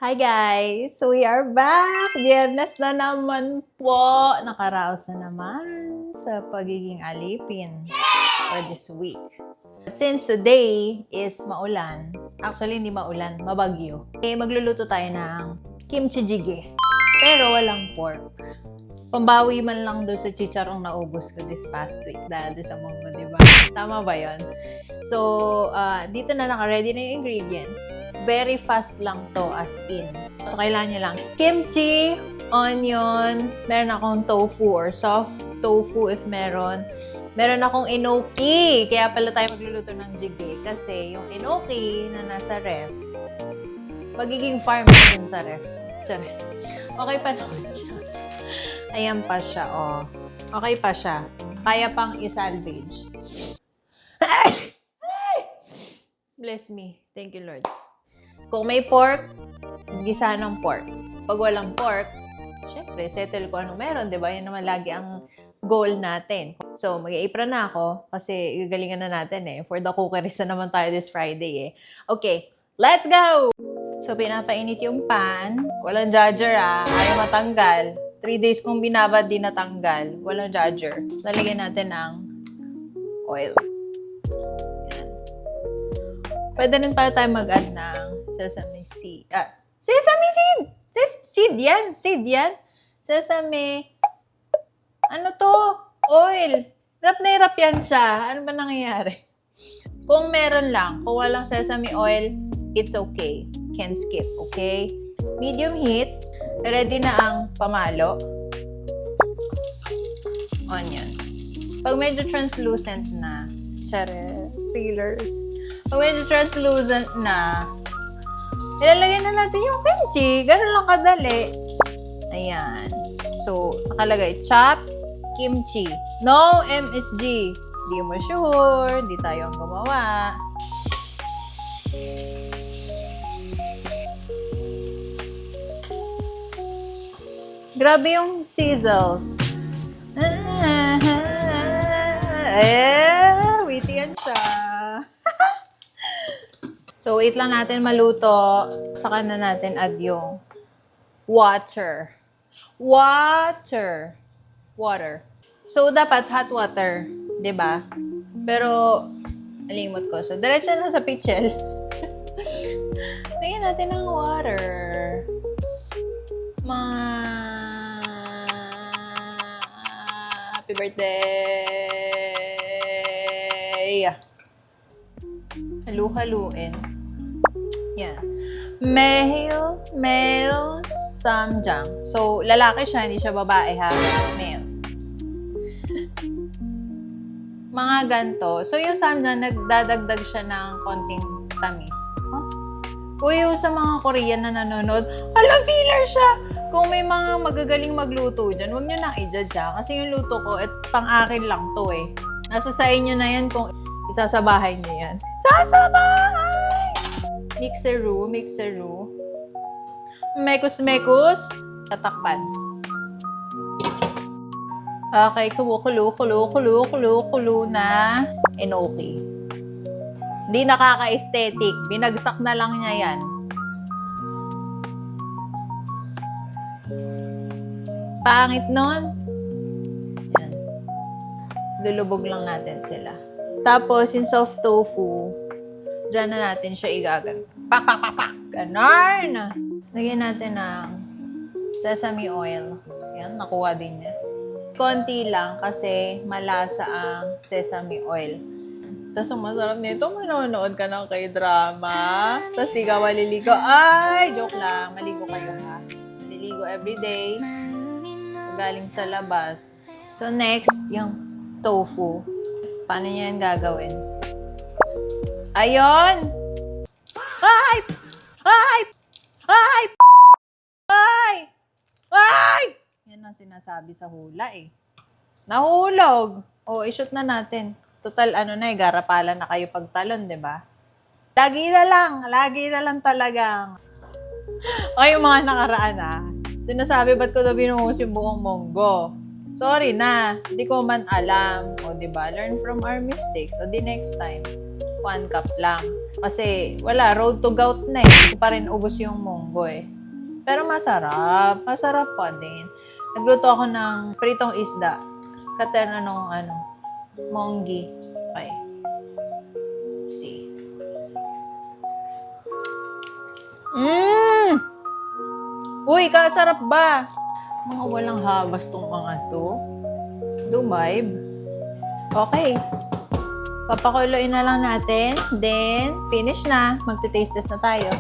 Hi guys! So we are back! Biyernes na naman po! Nakaraos na naman sa pagiging alipin for this week. But since today is maulan, actually hindi maulan, mabagyo, magluluto tayo ng kimchi jjigae. Pero walang pork. Pambawi man lang doon sa chicharong naubos ko this past week dahil sa munggo, di ba? Tama ba yon? So, dito na naka-ready na yung ingredients. Very fast lang to as in. So, kailangan nyo lang kimchi, onion, meron akong tofu or soft tofu if meron. Meron akong enoki. Kaya pala tayo magluluto ng jjigae. Kasi yung enoki na nasa ref, magiging farm na dun sa ref. Charis. Okay pa naman siya. Ayan pa siya, oh. Okay pa siya. Kaya pang i-salvage. Bless me. Thank you, Lord. Kung may pork, gisa ng pork. Pag walang pork, syempre, settle ko anong meron, di ba? Yan naman lagi ang goal natin. So, mag-i-apron na ako kasi gagalingan na natin eh. For the cookeries na naman tayo this Friday eh. Okay, let's go! So, pinapainit yung pan. Walang judger ayaw matanggal. 3 days kong binabad, di natanggal. Walang judger. Lalagyan natin ng oil. Yan. Pwede rin para tayo mag-add ng sesame seed. Sesame seed! Seed yan! Seed yan! Sesame. Ano to? Oil. Hirap na hirap yan siya. Ano ba nangyayari? Kung meron lang, kung walang sesame oil, it's okay. Can skip, okay? Medium heat. Ready na ang pamalo. Onion. Pag medyo translucent na, peelers. Pag medyo translucent na, ilalagay na natin yung kimchi. Ganun lang kadali. Ayan. So, nakalagay, chopped kimchi. No MSG. Hindi mo sure. Hindi tayo ang gumawa. Grabe yung sizzles. Witty yan siya. So, wait lang natin maluto. Saka na natin add yung water. Water. So, dapat hot water. 'Di ba? Pero, nalimot ko. So, diretso na sa pichel. Lagyan natin ng water. Happy birthday! Halu-haluin. Yan. Male, samjang. So, lalaki siya, hindi siya babae ha. Male. Mga ganto. So, yung samjang, nagdadagdag siya ng konting tamis. Huh? Uy, yung sa mga Korean na nanonood, hala, filler siya! Kung may mga magagaling magluto dyan, huwag nyo nang i-judge ha. Kasi yung luto ko, pang-akin lang to eh. Nasa sa inyo na yan kung isasabahay nyo yan. Sasabahay! Mixeru. Mekus. Tatakpan. Okay, kumukulo na. Enoki. Hindi nakaka-aesthetic. Binagsak na lang niya yan. Pangit nun. Yan. Lulubog lang natin sila. Tapos, yung soft tofu, dyan na natin siya igagano. Pak! Ganon! Lagyan natin ng sesame oil. Yan, nakuha din niya. Konti lang kasi malasa ang sesame oil. Tapos, ang masarap nito, manonood ka ng K-drama. Tapos, di ka maliligo. Ay! Joke lang. Maligo kayo ha. Maliligo everyday. Galing sa labas. So, next, yung tofu. Paano niya yan gagawin? Ayon! Ay! Yan ang sinasabi sa hula eh. Nahulog! O, i-shoot na natin. Total, garapalan na kayo pagtalon, di ba? Lagi na lang talagang. O, yung mga nakaraan sinasabi, ba't ko na binuhos yung buong munggo? Sorry na, hindi ko man alam. O, diba? Learn from our mistakes. O, the next time, 1 cup lang. Kasi, wala, road to gout na eh. Hindi ko pa rin ubos yung munggo. munggo eh. Pero masarap. Masarap pa din. Nagluto ako ng pritong isda. Katerna nung monggi. Okay. See. Uy, kasarap ba? Mga walang habas tong mga to. Dumayb. Okay. Papakuloyin na lang natin. Then, finish na. Magte-taste test na tayo.